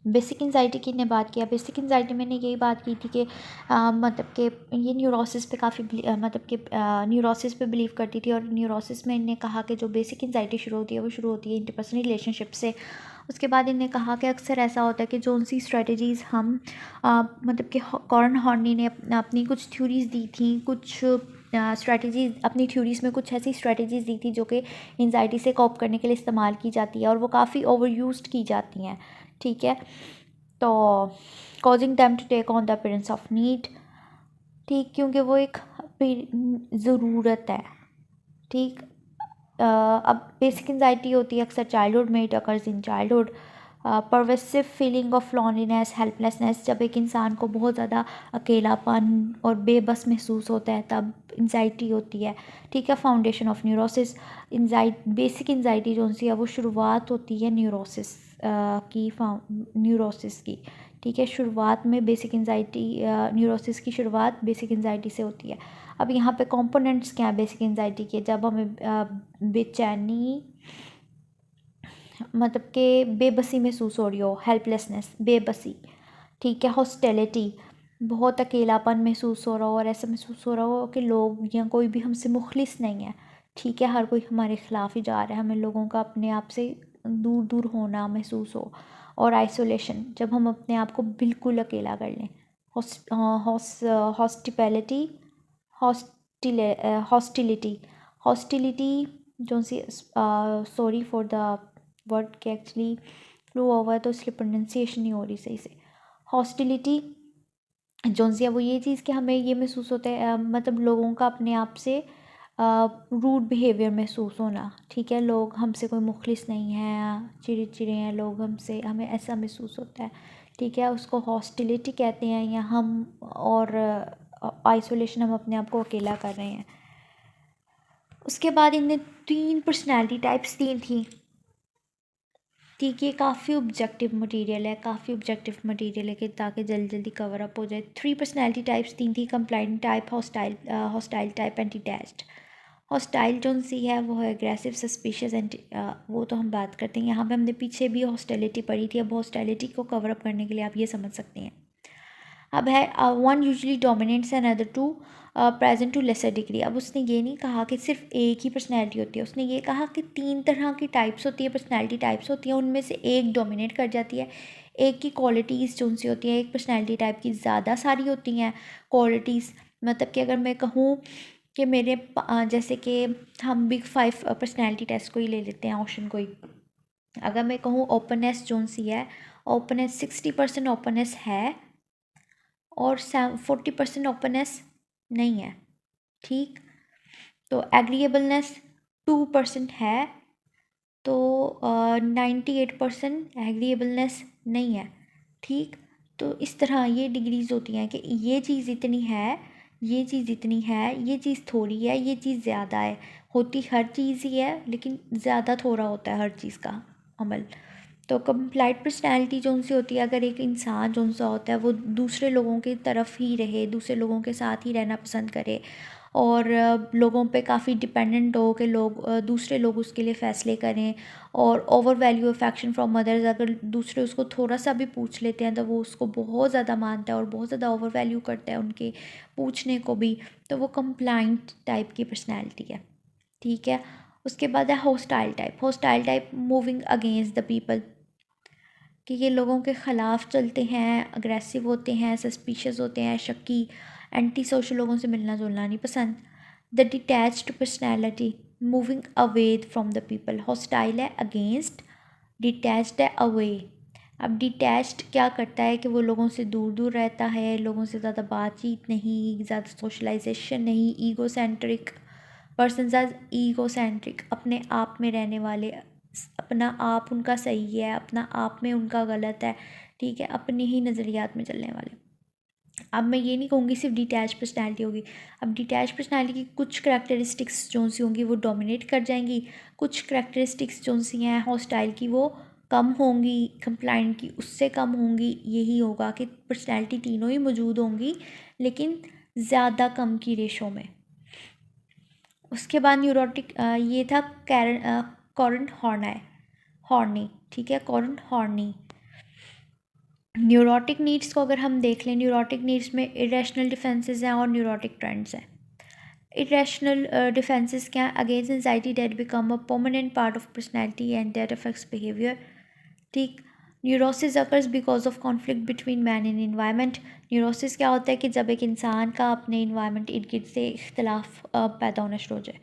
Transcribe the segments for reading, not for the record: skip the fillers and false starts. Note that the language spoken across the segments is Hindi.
बेसिक एंजाइटी की ने बात किया। बेसिक एंजाइटी में ने यही बात की थी कि मतलब कि ये न्यूरोसिस पे काफ़ी मतलब कि न्यूरोसिस पे बिलीव करती थी, और न्यूरोसिस में इन्हें कहा कि जो बेसिक एंजाइटी शुरू होती है वो शुरू होती है इंटरपर्सनल रिलेशनशिप से। उसके बाद इन्हें कहा कि अक्सर ऐसा होता है कि जो उनसी स्ट्रेटजीज़ हम मतलब कि कॉर्न हॉर्नी ने अपनी कुछ थ्योरीज़ दी थी, कुछ स्ट्रेटजीज़ अपनी थ्योरीज़ में कुछ ऐसी स्ट्रेटजीज़ दी थी जो कि एंजाइटी से कॉप करने के लिए इस्तेमाल की जाती है, और वो काफ़ी ओवर यूज्ड की जाती हैं। ठीक है, तो causing them to take on the appearance of need. ठीक, क्योंकि वो एक ज़रूरत है। ठीक, अब बेसिक एंजाइटी होती है अक्सर चाइल्डहुड में, it occurs in childhood. Pervasive feeling of loneliness, helplessness, जब एक इंसान को बहुत ज़्यादा अकेलापन और बेबस महसूस होता है तब एंजाइटी होती है। ठीक है, foundation of neurosis. Basic anxiety जो सी है वो शुरुआत होती है न्यूरोसिस की। ठीक है, शुरुआत में बेसिक एंजाइटी न्यूरोसिस की शुरुआत बेसिक एंजाइटी से होती है। अब यहाँ पे कंपोनेंट्स क्या हैं बेसिक एंजाइटी के? जब हमें बेचैनी मतलब कि बेबसी महसूस हो रही हो, हेल्पलेसनेस, बेबसी। ठीक है, हॉस्टिलिटी, बहुत अकेलापन महसूस हो रहा हो और ऐसा महसूस हो रहा हो कि लोग या कोई भी हमसे मुखलिस नहीं है। ठीक है, हर कोई हमारे ख़िलाफ़ ही जा रहा है, हमें लोगों का अपने आप से दूर दूर होना महसूस हो। और आइसोलेशन, जब हम अपने आप को बिल्कुल अकेला कर लें। हॉस्टिपैलिटी, हॉस्टिलिटी। हॉस्टिलिटी जो सी, सॉरी फॉर द वर्ड के एक्चुअली फ्लो हुआ है तो इसलिए प्रोनाउंसिएशन नहीं हो रही सही से। हॉस्टिलिटी जो सी है वो ये चीज़ कि हमें ये महसूस होता है मतलब लोगों का अपने आप से रूड बिहेवियर महसूस होना। ठीक है, लोग हमसे कोई मुखलिस नहीं है, चिड़े चिड़े हैं लोग हमसे, हमें ऐसा महसूस होता है। ठीक है, उसको हॉस्टिलिटी कहते हैं, या हम और आइसोलेशन, हम अपने आप को अकेला कर रहे हैं। उसके बाद इनने 3 पर्सनैलिटी टाइप्स दी थी। ठीक है, काफ़ी ऑब्जेक्टिव मटेरियल है, काफ़ी ऑब्जेक्टिव मटेरियल है कि ताकि जल्दी जल्दी कवर अप हो जाए। 3 पर्सनैलिटी टाइप्स थी, compliant type, hostile type and detached. Hostile जो सी है वो है एग्रेसिव, सस्पिशियस एंड वो तो हम बात करते हैं। यहाँ पे हमने पीछे भी हॉस्टिलिटी पढ़ी थी, अब हॉस्टिलिटी को कवर अप करने के लिए आप ये समझ सकते हैं। अब है one usually dominates and other two present to lesser degree. अब उसने ये नहीं कहा कि सिर्फ एक ही पर्सनैलिटी होती है, उसने ये कहा कि 3 तरह की टाइप्स होती है, पर्सनैलिटी टाइप्स होती हैं, उनमें से एक डोमिनेट कर जाती है। एक की क्वालिटीज़ जो सी होती हैं, एक पर्सनैलिटी टाइप की ज़्यादा सारी होती हैं क्वालिटीज़। मतलब कि अगर मैं कहूँ कि मेरे जैसे कि हम बिग 5 पर्सनैलिटी टेस्ट को ही ले लेते हैं, ऑप्शन को ही। अगर मैं कहूँ ओपननेस जो सी है, ओपननेस 60% ओपननेस है और 40% ओपननेस नहीं है। ठीक, तो एग्रीएबलनेस 2% है, तो 98% एग्रीएबलनेस नहीं है। ठीक, तो इस तरह ये डिग्रीज़ होती हैं कि ये चीज़ इतनी है, ये चीज़ इतनी है, ये चीज़ थोड़ी है, ये चीज़ ज़्यादा है। होती हर चीज़ ही है लेकिन ज़्यादा थोड़ा होता है हर चीज़ का अमल। तो कंप्लाइंट पर्सनैलिटी जो सी होती है, अगर एक इंसान जो सा होता है वो दूसरे लोगों की तरफ ही रहे, दूसरे लोगों के साथ ही रहना पसंद करे, और लोगों पे काफ़ी डिपेंडेंट हो कि लोग दूसरे लोग उसके लिए फ़ैसले करें, और over value affection from others, अगर दूसरे उसको थोड़ा सा भी पूछ लेते हैं तो वो उसको बहुत ज़्यादा मानता है और बहुत ज़्यादा ओवर वैल्यू करता है उनके पूछने को भी, तो वो कंप्लाइंट टाइप की पर्सनैलिटी है। ठीक है, उसके बाद है hostile type. Hostile type moving against the people, कि ये लोगों के ख़िलाफ़ चलते हैं, अग्रेसिव होते हैं, सस्पिशियस होते हैं, शक्की, एंटी सोशल, लोगों से मिलना जुलना नहीं पसंद। The detached personality moving away from the people. Hostile है अगेंस्ट, डिटैच्ड है अवे। अब डिटैच्ड क्या करता है कि वो लोगों से दूर दूर रहता है, लोगों से ज़्यादा बातचीत नहीं, ज़्यादा सोशलाइजेशन नहीं, ego centric person are ego centric, अपने आप में रहने वाले, अपना आप उनका सही है, अपना आप में उनका गलत है। ठीक है, अपने ही नज़रियात में चलने वाले। अब मैं ये नहीं कहूँगी सिर्फ डिटैच पर्सनैलिटी होगी, अब डिटैच पर्सनैलिटी की कुछ करैक्टरिस्टिक्स जो सी होंगी वो डोमिनेट कर जाएंगी, कुछ करैक्टरिस्टिक्स जो सी हैं हॉस्टाइल की वो कम होंगी, कंप्लाइंट की उससे कम होंगी। यही होगा कि पर्सनैलिटी तीनों ही मौजूद होंगी लेकिन ज़्यादा कम की रेशो में। उसके बाद न्यूरोटिक ये था कॉरेंट हॉर्नी। ठीक है, कॉरेंट हॉर्नी। न्यूरोटिक नीड्स को अगर हम देख लें, न्यूरोटिक नीड्स में इरेशनल डिफेंसेस हैं और न्यूरोटिक ट्रेंड्स हैं। इरेशनल डिफेंसेस क्या है? Against anxiety that become a permanent part of personality and that affects behaviour. ठीक। Neurosis occurs because of conflict between man and environment. Neurosis क्या होता है कि जब एक इंसान का अपने इन्वायरमेंट इर्द गिर्द से इख्तलाफ पैदा होना शुरू हो जाए,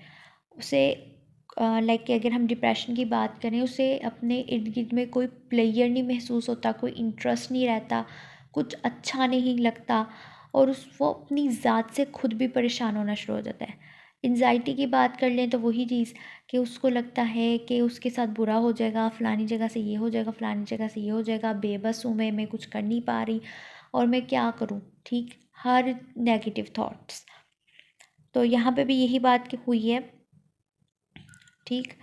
उसे लाइक कि अगर हम डिप्रेशन की बात करें, उसे अपने इर्द गिर्द में कोई प्लेयर नहीं महसूस होता, कोई इंटरेस्ट नहीं रहता, कुछ अच्छा नहीं लगता, और वो अपनी ज़ात से खुद भी परेशान होना शुरू हो जाता है। एंजाइटी की बात कर लें तो वही चीज़ कि उसको लगता है कि उसके साथ बुरा हो जाएगा, फ़लानी जगह से ये हो जाएगा, फ़लानी जगह से ये हो जाएगा, बेबस हूँ मैं कुछ कर नहीं पा रही और मैं क्या करूँ। ठीक। हर नेगेटिव थॉट्स। तो यहाँ पे भी यही बात की हुई है। ठीक।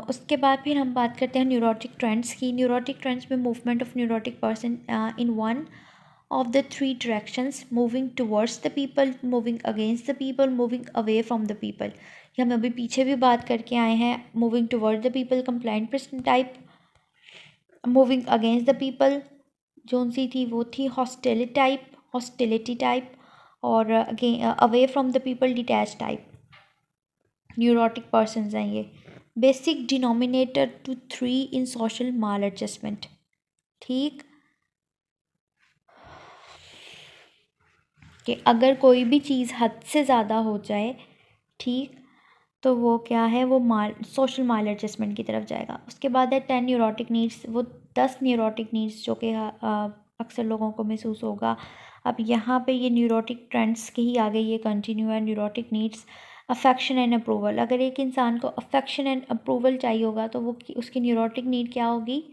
उसके बाद फिर हम बात करते हैं न्यूरोटिक ट्रेंड्स की। न्यूरोटिक ट्रेंड्स में movement of neurotic person in one of the three directions: moving towards the people, moving against the people, moving away from the people। ये हम अभी पीछे भी बात करके आए हैं। moving towards the people compliant person type, moving against the people zone C थी वो थी hostility type, और away from the people detached type। Neurotic persons हैं ये। Basic denominator to 3 in social maladjustment. ठीक। कि अगर कोई भी चीज़ हद से ज़्यादा हो जाए, ठीक, तो वो क्या है, वो सोशल माल एडजस्टमेंट की तरफ जाएगा। उसके बाद है 10 न्यूरोटिक नीड्स, वो 10 न्यूरोटिक नीड्स जो कि अक्सर लोगों को महसूस होगा। अब यहाँ पे ये न्यूरोटिक ट्रेंड्स के ही आगे ये कंटिन्यू है। Neurotic needs affection and approval. अगर एक इंसान को अफेक्शन एंड अप्रूवल चाहिए होगा तो वो उसकी न्यूरोटिक नीड क्या होगी?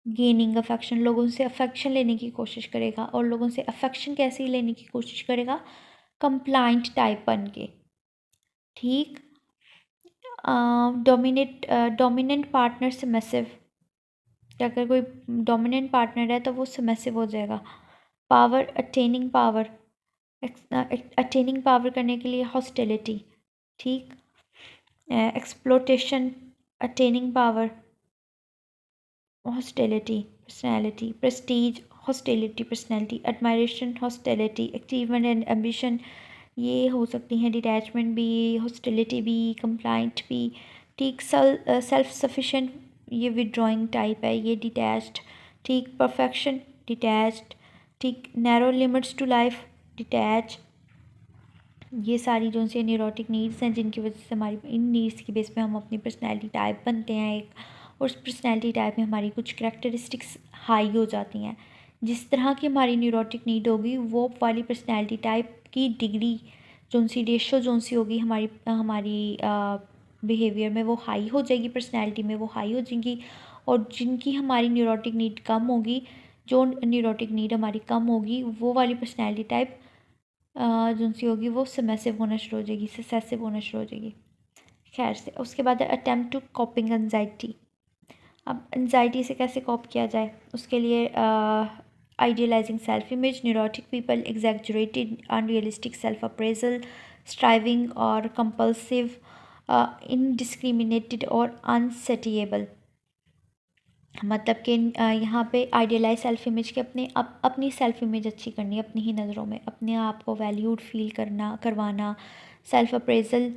Gaining affection. लोगों से अफेक्शन लेने की कोशिश करेगा, और लोगों से अफेक्शन कैसे लेने की कोशिश करेगा? कंप्लाइंट टाइप बन के। ठीक। Dominant partner submissive. अगर कोई डोमिनेंट पार्टनर है तो वो सबमिसिव हो जाएगा। Power attaining power, attaining power करने के लिए हॉस्टिलिटी। ठीक। Exploitation attaining power, hostility personality. Prestige hostility personality. Admiration hostility. Achievement and ambition, ये हो सकती हैं डिटैचमेंट भी, हॉस्टिलिटी भी, कंप्लाइंट भी। ठीक। सेल्फ सफिशेंट, ये विदड्रॉइंग टाइप है, ये डिटैच्ड। ठीक। Perfection detached. ठीक। Narrow limits to life detach. ये सारी जो सी न्यूरोटिक नीड्स हैं जिनकी वजह से हमारी इन नीड्स की बेस पे हम अपनी पर्सनैलिटी टाइप बनते हैं एक, और उस पर्सनैलिटी टाइप में हमारी कुछ करैक्टरिस्टिक्स हाई हो जाती हैं। जिस तरह की हमारी न्यूरोटिक नीड होगी वो वाली पर्सनैलिटी टाइप की डिग्री जो सी रेशो जो सी होगी हमारी हमारी बिहेवियर में वो हाई हो जाएगी, पर्सनैलिटी में वो हाई हो जाएंगी। और जिनकी हमारी न्यूरोटिक नीड कम होगी, जो न्यूरोटिक नीड हमारी कम होगी, वो वाली पर्सनैलिटी टाइप जो सी होगी वो सबमिसिव होना शुरू हो जाएगी, ससेसिव होना शुरू हो जाएगी। खैर से उसके बाद है अटेम्प्ट टू कॉपिंग एंजाइटी। अब एंजाइटी से कैसे कॉप किया जाए, उसके लिए idealising self image. Neurotic people exaggerated unrealistic self appraisal, striving और कंपल्सिव, इनडिस्क्रिमिनेटेड और अनसेटिएबल। मतलब कि यहाँ पे आइडियलाइज सेल्फ इमेज के अपनी सेल्फ इमेज अच्छी करनी, अपनी ही नज़रों में अपने आप को वैल्यूड फील करवाना। सेल्फ अप्रेजल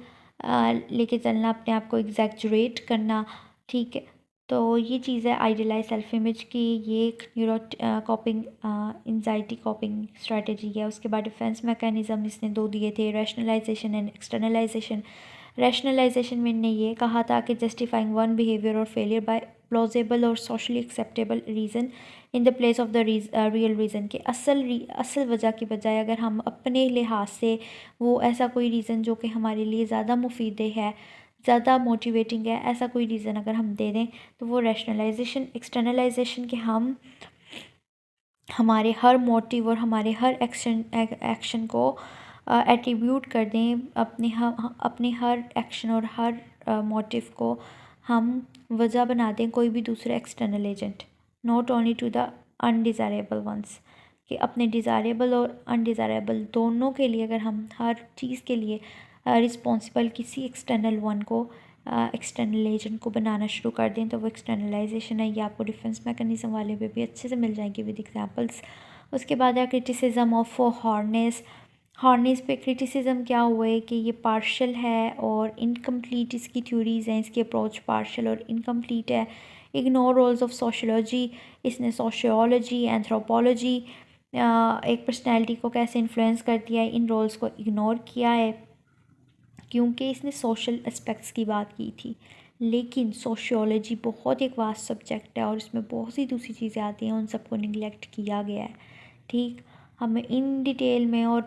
लेके चलना, अपने आप को एग्जैगरेट करना। ठीक है। तो ये चीज़ है आइडियलाइज सेल्फ इमेज की, ये एक कॉपिंग एंजाइटी कॉपिंग स्ट्रेटजी है। उसके बाद डिफेंस मैकेनिज़्म इसने 2 दिए थे, रैशनलाइजेशन एंड एक्सटर्नलाइजेशन। रैशनलाइजेशन में इन्होंने ये कहा था कि जस्टिफाइंग वन बिहेवियर और फेलियर बाय प्लॉजिबल और socially acceptable reason in the place of the real reason के असल वजह की बजाय अगर हम अपने लिहाज से वो ऐसा कोई रीज़न जो कि हमारे लिए ज़्यादा मुफीद है, ज़्यादा मोटिवेटिंग है, ऐसा कोई रीज़न अगर हम दे दें तो वो रैशनलाइजेशन। एक्सटर्नलाइजेशन के हम हमारे हर मोटिव और हमारे हर एक्शन को एट्रीब्यूट कर दें, अपने हर एक्शन और हर मोटिव को हम वजह बना दें कोई भी दूसरे external agent, not only to the undesirable ones. कि अपने डिज़ायरेबल और अनडिज़ायरेबल दोनों के लिए अगर हम हर चीज़ के लिए रिस्पॉन्सिबल किसी एक्सटर्नल वन को एक्सटर्नल एजेंट को बनाना शुरू कर दें तो वो एक्सटर्नलाइजेशन है। ये आपको डिफेंस मैकेनिज़्म वाले पे भी अच्छे से मिल जाएंगे विद एग्जांपल्स। उसके बाद है क्रिटिसिज्म ऑफ हॉर्नेस। हॉर्नेस पे क्रिटिसिज्म क्या हुआ है कि ये पार्शल है और इनकम्प्लीट इसकी थ्योरीज़ हैं, इसकी अप्रोच पार्शल और इनकम्प्लीट है। इग्नोर रोल्स ऑफ सोशोलॉजी, इसने सोशियोलॉजी एंथ्रोपोलॉजी एक पर्सनैलिटी को कैसे इन्फ्लुएंस करती है, इन रोल्स को इग्नोर किया है क्योंकि इसने सोशल एस्पेक्ट्स की बात की थी। लेकिन सोशियोलॉजी बहुत एक वास्ट सब्जेक्ट है और इसमें बहुत सी दूसरी चीज़ें आती हैं, उन सबको निगलेक्ट किया गया है। ठीक, हमें इन डिटेल में और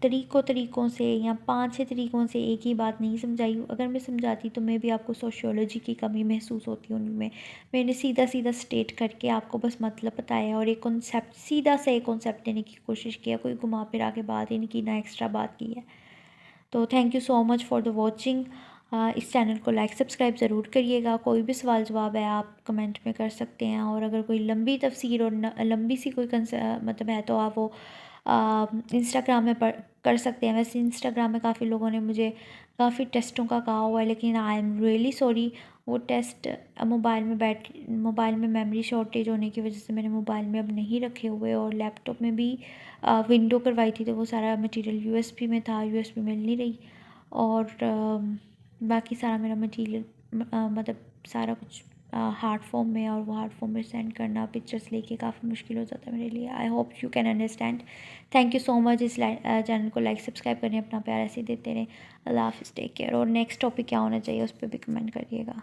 तरीक़ों से या 5-6 तरीक़ों से एक ही बात नहीं समझाई। अगर मैं समझाती तो मैं भी आपको सोशियोलॉजी की कमी महसूस होती उनमें। मैंने सीधा सीधा स्टेट करके आपको बस मतलब बताया और एक कॉन्सेप्ट सीधा से एक कॉन्सेप्ट देने की कोशिश किया, कोई घुमा फिरा के बात ही नहीं की, ना एक्स्ट्रा बात की है। तो thank you so much for the watching. इस चैनल को लाइक सब्सक्राइब ज़रूर करिएगा। कोई भी सवाल जवाब है आप कमेंट में कर सकते हैं और अगर कोई लंबी तफसीर और लंबी सी कोई मतलब है तो आप वो इंस्टाग्राम में कर सकते हैं। वैसे इंस्टाग्राम में काफ़ी लोगों ने मुझे काफ़ी टेस्टों का कहा हुआ है, लेकिन आई एम रियली सॉरी, वो टेस्ट मोबाइल में मेमोरी शॉर्टेज होने की वजह से मैंने मोबाइल में अब नहीं रखे हुए और लैपटॉप में भी विंडो करवाई थी तो वो सारा मटेरियल यूएसबी में था, यूएसबी मिल नहीं रही और बाकी सारा मेरा मटेरियल मतलब सारा कुछ हार्ड फॉर्म में, और वो हार्ड फॉर्म में सेंड करना पिक्चर्स लेके काफ़ी मुश्किल हो जाता है मेरे लिए। I hope you can understand. Thank you so much. इस चैनल को लाइक सब्सक्राइब करें, अपना प्यार ऐसे देते रहें। अल्लाह हाफिज़, टेक केयर। और नेक्स्ट टॉपिक क्या होना चाहिए उस पर भी कमेंट करिएगा।